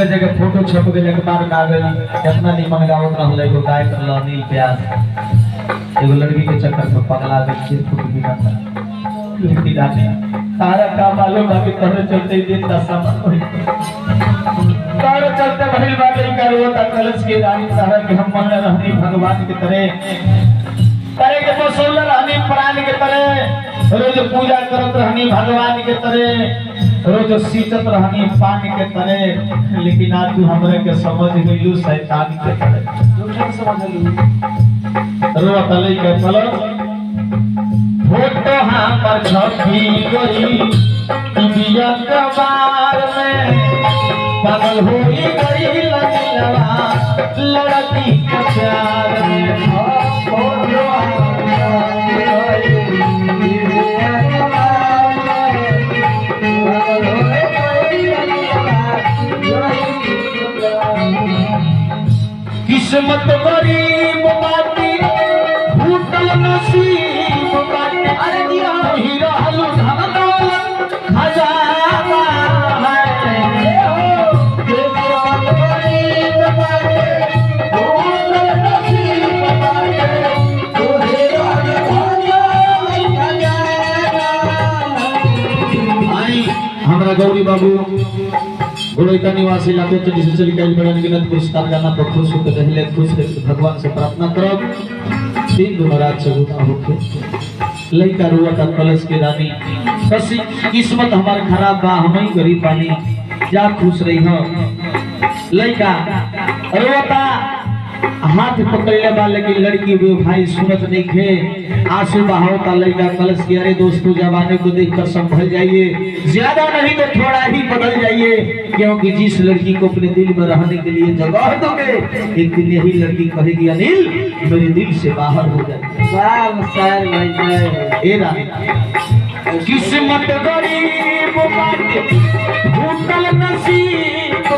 जगह जगह फोटो छप गए अखबार में आ गई कितना निमन गावत रहले एगो गायक रहल अनिल प्यास एगो लड़की के चक्कर में पगला गई सिर फूट गया लड़की डाले तारा का मालूम अभी तोरे चलते दिन का समय होई तारा चलते भइल बाटे करो ता कलश के रानी तारा के हम मन रहनी भगवान के तरह करे के मसौल रहनी प्राण के तरह रोज पूजा करत रहनी भगवान के तरह रोज सींचत रहनी पानी के तरह लेकिन आज तू हमरे के समझ गइलू शैतान के तरह जो समझ लू रोत लई के चलो फोटो हमर छपी गई दुनिया के बार में पागल होई गई लगलवा लड़की के प्यार में फोटो किस्मत गरीब बाटी फूटल नसीब बाटी अरे दिया हीरा हलू धन दौलत खजाना है किस्मत गरीब बाटी फूटल नसीब बाटी तो हीरा हलू खजाना आई हमरा गौरी बाबू गुड़ैता निवासी लाखों चली से चली कई बड़े निगत पुरस्कार करना तो खुश होकर रहले खुश रह भगवान से प्रार्थना करब दिन दोनों रात से होता होके लइका रुआ का कलश के रानी कसी किस्मत हमार खराब बा हम ही गरीब बानी जा खुश रही हो लइका रुआता हाथ पकड़ले बा लेकिन लड़की भी भाई सुनत नहीं खे आंसू बहावता लइका कलश के अरे दोस्तों जमाने को देखकर संभल जाइए ज्यादा नहीं तो थोड़ा ही बदल जाइए क्योंकि जिस लड़की को अपने दिल में रहने के लिए जगह दोगे एक दिन यही लड़की कहेगी अनिल मेरे दिल से बाहर हो जाए किस्मत गरीब बाटे फूटल नसीब